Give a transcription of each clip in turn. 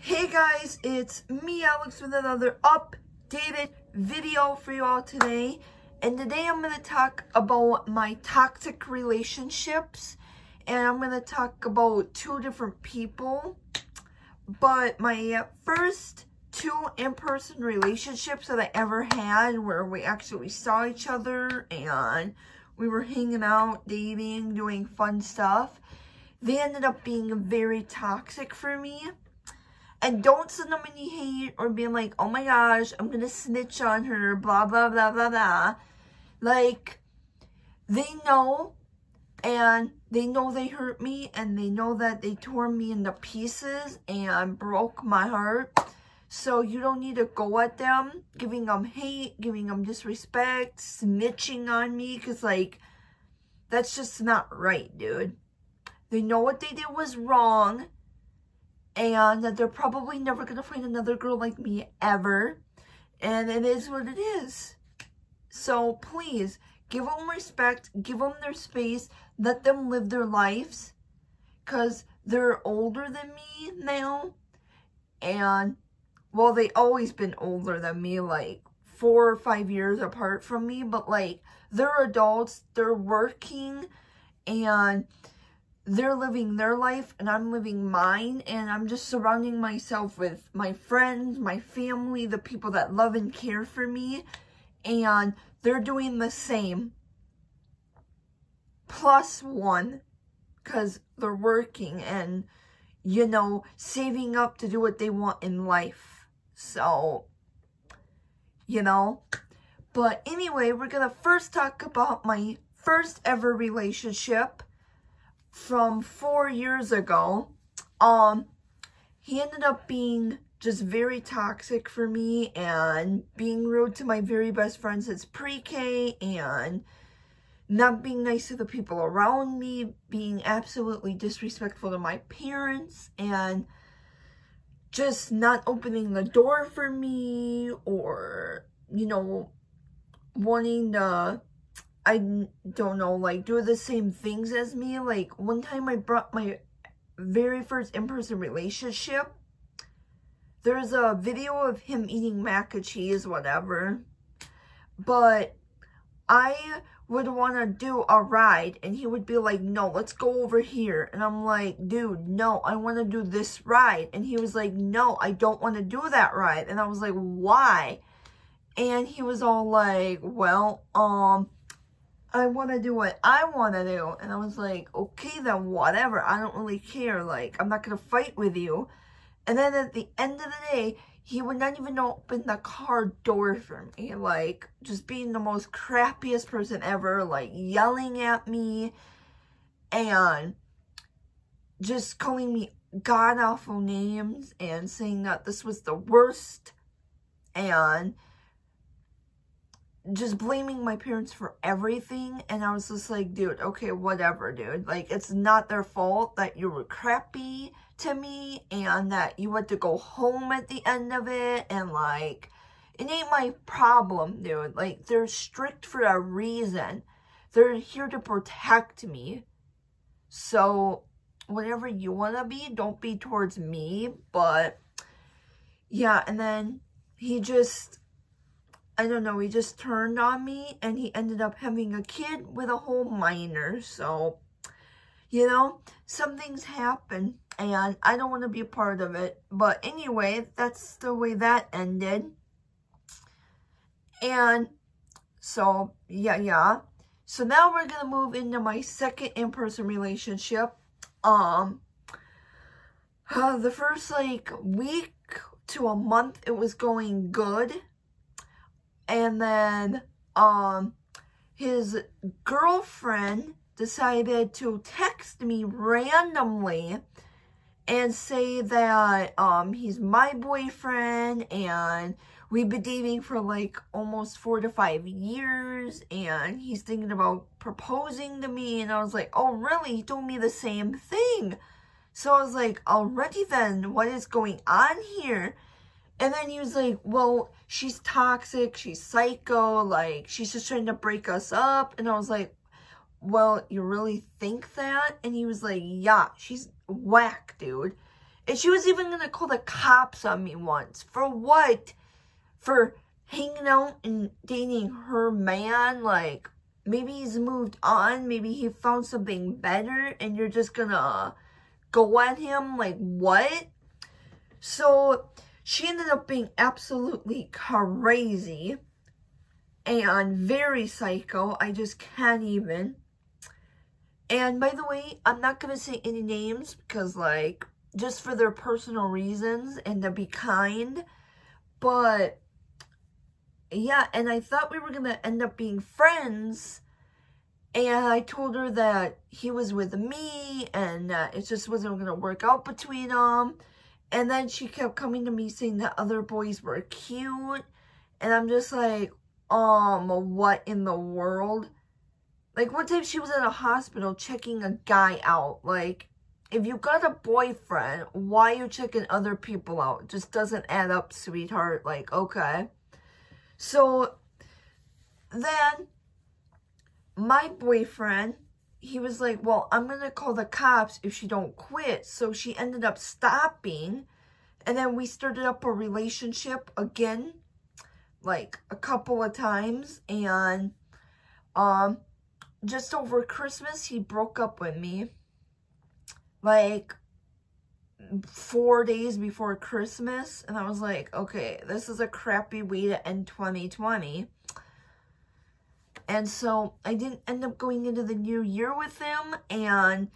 Hey guys, it's me, Alex, with another updated video for you all today. And today I'm going to talk about my toxic relationships. And I'm going to talk about two different people. But my first two in-person relationships that I ever had, where we actually saw each other and we were hanging out, dating, doing fun stuff, they ended up being very toxic for me. And don't send them any hate or being like, oh my gosh, I'm going to snitch on her, blah, blah, blah, blah, blah. Like, they know, and they know they hurt me, and they know that they tore me into pieces and broke my heart. So you don't need to go at them, giving them hate, giving them disrespect, snitching on me, because, like, that's just not right, dude. They know what they did was wrong. And that they're probably never going to find another girl like me ever. And it is what it is. So please, give them respect. Give them their space. Let them live their lives. Because they're older than me now. And, well, they always been older than me. Like, 4 or 5 years apart from me. But, like, they're adults. They're working. And they're living their life and I'm living mine, and I'm just surrounding myself with my friends, my family, the people that love and care for me, and they're doing the same. Plus one, because they're working and, you know, saving up to do what they want in life. So, you know. But anyway, we're going to first talk about my first ever relationship from 4 years ago. He ended up being just very toxic for me and being rude to my very best friend since pre-K and not being nice to the people around me, being absolutely disrespectful to my parents and just not opening the door for me or, you know, wanting to, I don't know, like, do the same things as me. Like, one time I brought my very first in-person relationship. There's a video of him eating mac and cheese, whatever. But I would want to do a ride, and he would be like, no, let's go over here. And I'm like, dude, no, I want to do this ride. And he was like, no, I don't want to do that ride. And I was like, why? And he was all like, well, I want to do what I want to do. And I was like, okay, then whatever. I don't really care. Like, I'm not going to fight with you. And then at the end of the day, he would not even open the car door for me. Like, just being the most crappiest person ever. Like, yelling at me. And just calling me god-awful names. And saying that this was the worst. And just blaming my parents for everything. And I was just like, dude, okay, whatever, dude. Like, it's not their fault that you were crappy to me and that you had to go home at the end of it. And, like, it ain't my problem, dude. Like, they're strict for a reason. They're here to protect me. So, whatever you want to be, don't be towards me. But, yeah, and then he just, I don't know, he just turned on me and he ended up having a kid with a whole minor. So, you know, some things happen and I don't want to be a part of it. But anyway, that's the way that ended. And so, yeah. So now we're going to move into my second in-person relationship. The first, like, week to a month, it was going good. And then, his girlfriend decided to text me randomly and say that, he's my boyfriend and we've been dating for, like, almost 4 to 5 years and he's thinking about proposing to me. And I was like, oh, really? He told me the same thing. So I was like, already then, what is going on here? And then he was like, well, she's toxic, she's psycho, like, she's just trying to break us up. And I was like, well, you really think that? And he was like, yeah, she's whack, dude. And she was even going to call the cops on me once. For what? For hanging out and dating her man? Like, maybe he's moved on. Maybe he found something better. And you're just going to go at him? Like, what? So, she ended up being absolutely crazy. And very psycho. I just can't even. And by the way, I'm not going to say any names. Because, like, just for their personal reasons and to be kind. But, yeah, and I thought we were going to end up being friends. And I told her that he was with me and that it just wasn't going to work out between them. And then she kept coming to me saying that other boys were cute. And I'm just like, what in the world? Like, one time she was in a hospital checking a guy out. Like, if you got a boyfriend, why are you checking other people out? It just doesn't add up, sweetheart. Like, okay. So, then, my boyfriend, he was like, well, I'm going to call the cops if she don't quit. So, she ended up stopping. And then we started up a relationship again. Like, a couple of times. And, just over Christmas, he broke up with me. Like, 4 days before Christmas. And I was like, okay, this is a crappy way to end 2020. And so, I didn't end up going into the new year with him. And,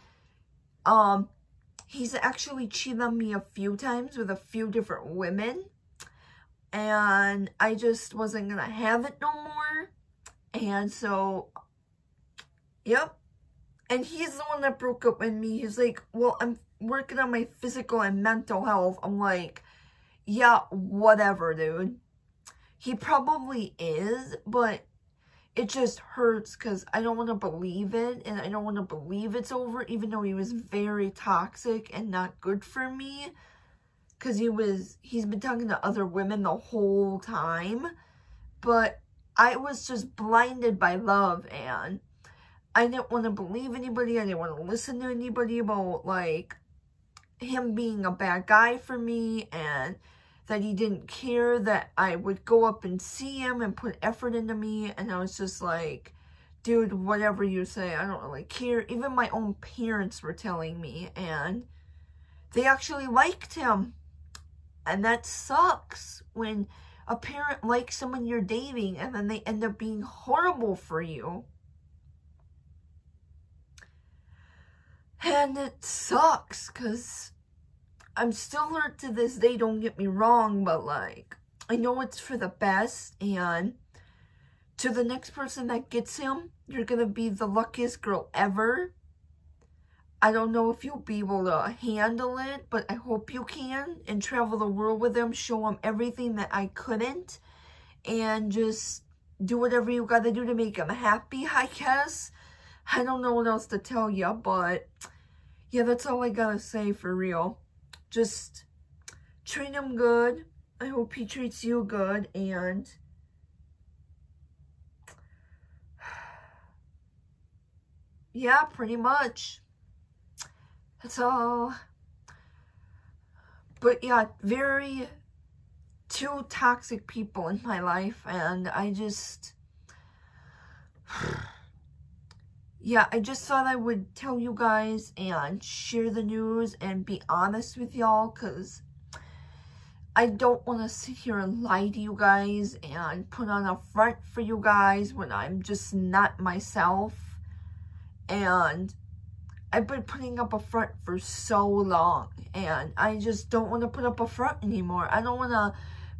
he's actually cheated on me a few times with a few different women. And I just wasn't going to have it no more. And so, yep. And he's the one that broke up with me. He's like, well, I'm working on my physical and mental health. I'm like, yeah, whatever, dude. He probably is, but it just hurts because I don't want to believe it. And I don't want to believe it's over, even though he was very toxic and not good for me. Because he's been talking to other women the whole time. But I was just blinded by love, and I didn't want to believe anybody. I didn't want to listen to anybody about, like, him being a bad guy for me, and that he didn't care that I would go up and see him and put effort into me. And I was just like, dude, whatever you say, I don't really care. Even my own parents were telling me, and they actually liked him. And that sucks when a parent likes someone you're dating and then they end up being horrible for you. And it sucks because I'm still hurt to this day, don't get me wrong, but like, I know it's for the best. And to the next person that gets him, you're going to be the luckiest girl ever. I don't know if you'll be able to handle it, but I hope you can. And travel the world with him, show him everything that I couldn't. And just do whatever you got to do to make him happy, I guess. I don't know what else to tell you, but yeah, that's all I gotta say for real. Just treat him good. I hope he treats you good, and yeah, pretty much. That's all. But yeah, two toxic people in my life, and I just, yeah, I just thought I would tell you guys and share the news and be honest with y'all, because I don't want to sit here and lie to you guys and put on a front for you guys when I'm just not myself. And I've been putting up a front for so long, and I just don't want to put up a front anymore. I don't want to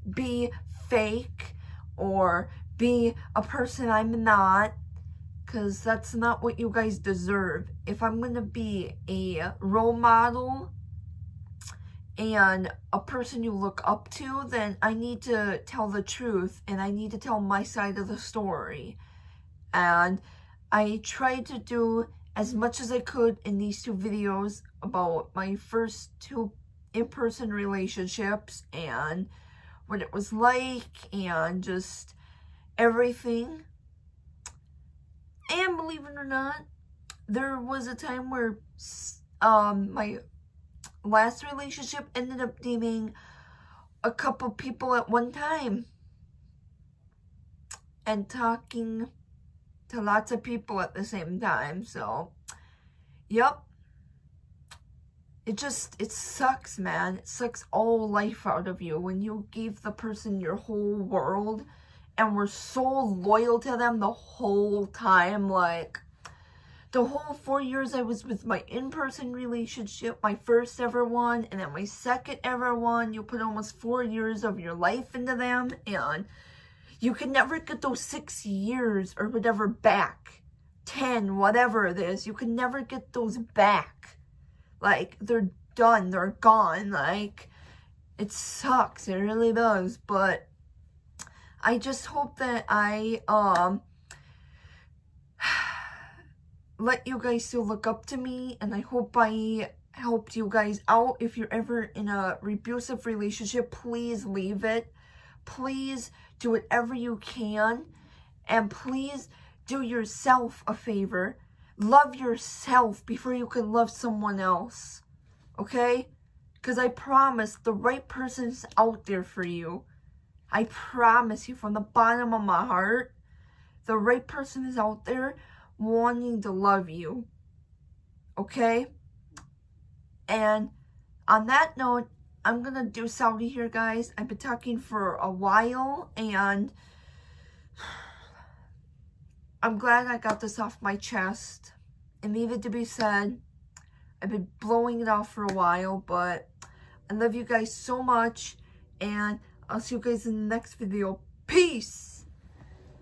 be fake or be a person I'm not, because that's not what you guys deserve. If I'm going to be a role model and a person you look up to, then I need to tell the truth, and I need to tell my side of the story. And I tried to do as much as I could in these 2 videos about my first 2 in-person relationships and what it was like and just everything. And believe it or not, there was a time where my last relationship ended up dating a couple people at one time. And talking to lots of people at the same time. So, yep. It sucks, man. It sucks all life out of you when you gave the person your whole world and were so loyal to them the whole time. Like, the whole 4 years I was with my in-person relationship, my first ever one, and then my second ever one, you put almost 4 years of your life into them, and you can never get those 6 years or whatever back. 10, whatever it is, you can never get those back. Like, they're done, they're gone. Like, it sucks, it really does. But I just hope that I let you guys still look up to me, and I hope I helped you guys out. If you're ever in a abusive relationship, please leave it. Please do whatever you can, and please do yourself a favor. Love yourself before you can love someone else, okay? Because I promise the right person's out there for you. I promise you from the bottom of my heart, the right person is out there wanting to love you, okay? And on that note, I'm going to do Saudi here, guys. I've been talking for a while, and I'm glad I got this off my chest. It needed to be said. I've been blowing it off for a while, but I love you guys so much, and I'll see you guys in the next video. Peace!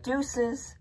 Deuces!